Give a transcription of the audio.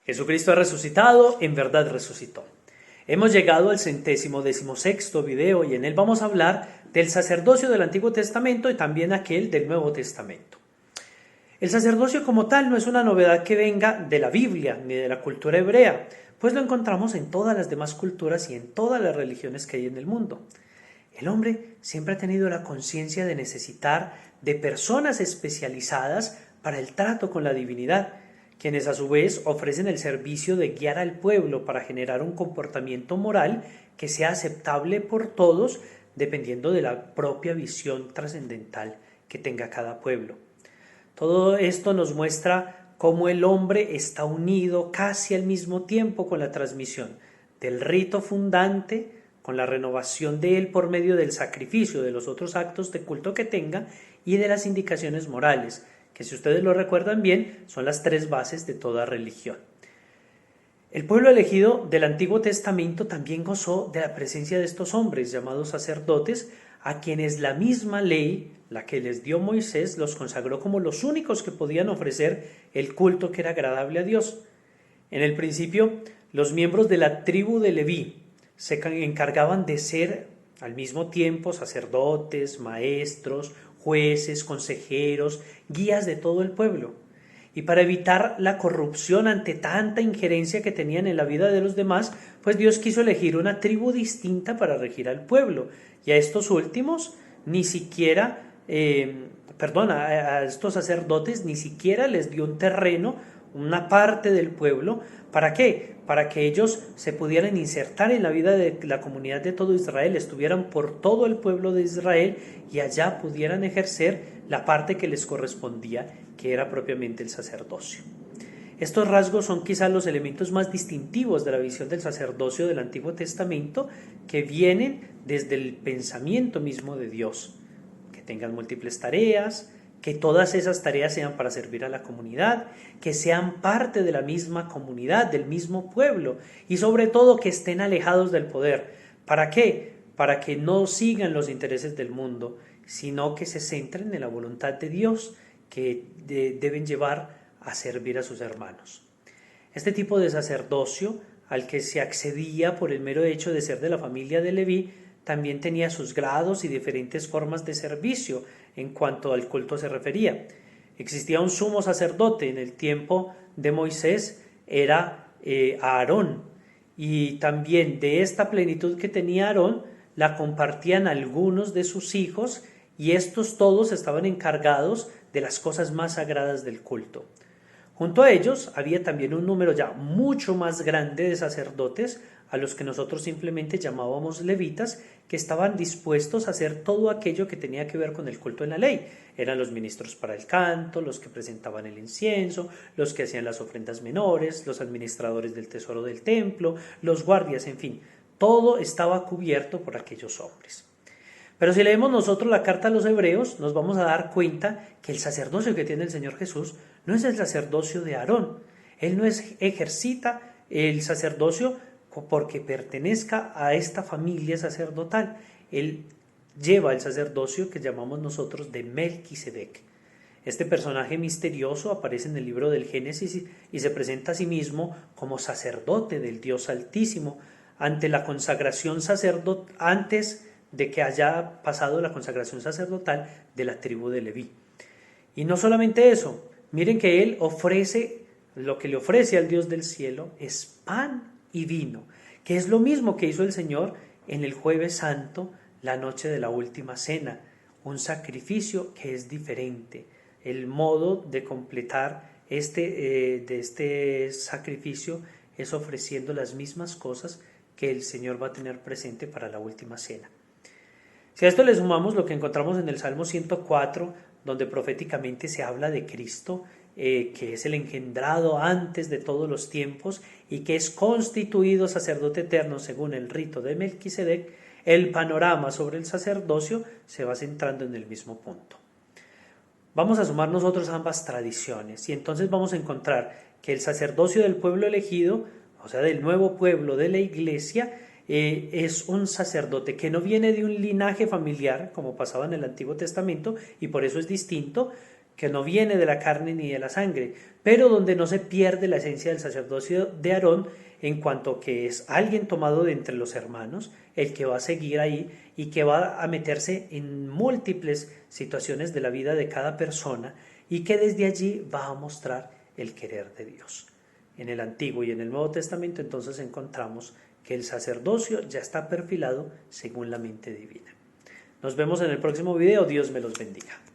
Jesucristo ha resucitado, en verdad resucitó. Hemos llegado al 116º video y en él vamos a hablar del sacerdocio del Antiguo Testamento y también aquel del Nuevo Testamento. El sacerdocio como tal no es una novedad que venga de la Biblia ni de la cultura hebrea, pues lo encontramos en todas las demás culturas y en todas las religiones que hay en el mundo. El hombre siempre ha tenido la conciencia de necesitar de personas especializadas para el trato con la divinidad, quienes a su vez ofrecen el servicio de guiar al pueblo para generar un comportamiento moral que sea aceptable por todos, dependiendo de la propia visión trascendental que tenga cada pueblo. Todo esto nos muestra cómo el hombre está unido casi al mismo tiempo con la transmisión del rito fundante, con la renovación de él por medio del sacrificio de los otros actos de culto que tenga y de las indicaciones morales, que si ustedes lo recuerdan bien, son las tres bases de toda religión. El pueblo elegido del Antiguo Testamento también gozó de la presencia de estos hombres llamados sacerdotes, a quienes la misma ley, la que les dio Moisés, los consagró como los únicos que podían ofrecer el culto que era agradable a Dios. En el principio, los miembros de la tribu de Leví se encargaban de ser al mismo tiempo sacerdotes, maestros, jueces, consejeros, guías de todo el pueblo. Y para evitar la corrupción ante tanta injerencia que tenían en la vida de los demás, pues Dios quiso elegir una tribu distinta para regir al pueblo. Y a estos últimos ni siquiera, a estos sacerdotes ni siquiera les dio un terreno, una parte del pueblo. ¿Para qué? Para que ellos se pudieran insertar en la vida de la comunidad de todo Israel, estuvieran por todo el pueblo de Israel y allá pudieran ejercer la parte que les correspondía, que era propiamente el sacerdocio. Estos rasgos son quizás los elementos más distintivos de la visión del sacerdocio del Antiguo Testamento, que vienen desde el pensamiento mismo de Dios, que tengan múltiples tareas, que todas esas tareas sean para servir a la comunidad, que sean parte de la misma comunidad, del mismo pueblo y sobre todo que estén alejados del poder. ¿Para qué? Para que no sigan los intereses del mundo, sino que se centren en la voluntad de Dios, que deben llevar a servir a sus hermanos. Este tipo de sacerdocio, al que se accedía por el mero hecho de ser de la familia de Leví, también tenía sus grados y diferentes formas de servicio en cuanto al culto se refería. Existía un sumo sacerdote en el tiempo de Moisés, era Aarón, y también de esta plenitud que tenía Aarón la compartían algunos de sus hijos, y estos todos estaban encargados de las cosas más sagradas del culto. Junto a ellos había también un número ya mucho más grande de sacerdotes, a los que nosotros simplemente llamábamos levitas, que estaban dispuestos a hacer todo aquello que tenía que ver con el culto en la ley. Eran los ministros para el canto, los que presentaban el incienso, los que hacían las ofrendas menores, los administradores del tesoro del templo, los guardias, en fin, todo estaba cubierto por aquellos hombres. Pero si leemos nosotros la carta a los hebreos, nos vamos a dar cuenta que el sacerdocio que tiene el Señor Jesús no es el sacerdocio de Aarón. Él no ejercita el sacerdocio porque pertenezca a esta familia sacerdotal. Él lleva el sacerdocio que llamamos nosotros de Melquisedec. Este personaje misterioso aparece en el libro del Génesis y se presenta a sí mismo como sacerdote del Dios Altísimo ante la consagración sacerdotal, antes de que haya pasado la consagración sacerdotal de la tribu de Leví. Y no solamente eso, miren que él lo que le ofrece al Dios del cielo es pan y vino, que es lo mismo que hizo el Señor en el Jueves Santo, la noche de la última cena, un sacrificio que es diferente. El modo de completar este sacrificio es ofreciendo las mismas cosas que el Señor va a tener presente para la última cena. Si a esto le sumamos lo que encontramos en el Salmo 104, donde proféticamente se habla de Cristo, que es el engendrado antes de todos los tiempos y que es constituido sacerdote eterno según el rito de Melquisedec, el panorama sobre el sacerdocio se va centrando en el mismo punto. Vamos a sumar nosotros ambas tradiciones y entonces vamos a encontrar que el sacerdocio del pueblo elegido, o sea, del nuevo pueblo de la iglesia, es un sacerdote que no viene de un linaje familiar, como pasaba en el Antiguo Testamento, y por eso es distinto, que no viene de la carne ni de la sangre, pero donde no se pierde la esencia del sacerdocio de Aarón en cuanto que es alguien tomado de entre los hermanos, el que va a seguir ahí y que va a meterse en múltiples situaciones de la vida de cada persona y que desde allí va a mostrar el querer de Dios. En el Antiguo y en el Nuevo Testamento entonces encontramos que el sacerdocio ya está perfilado según la mente divina. Nos vemos en el próximo video. Dios me los bendiga.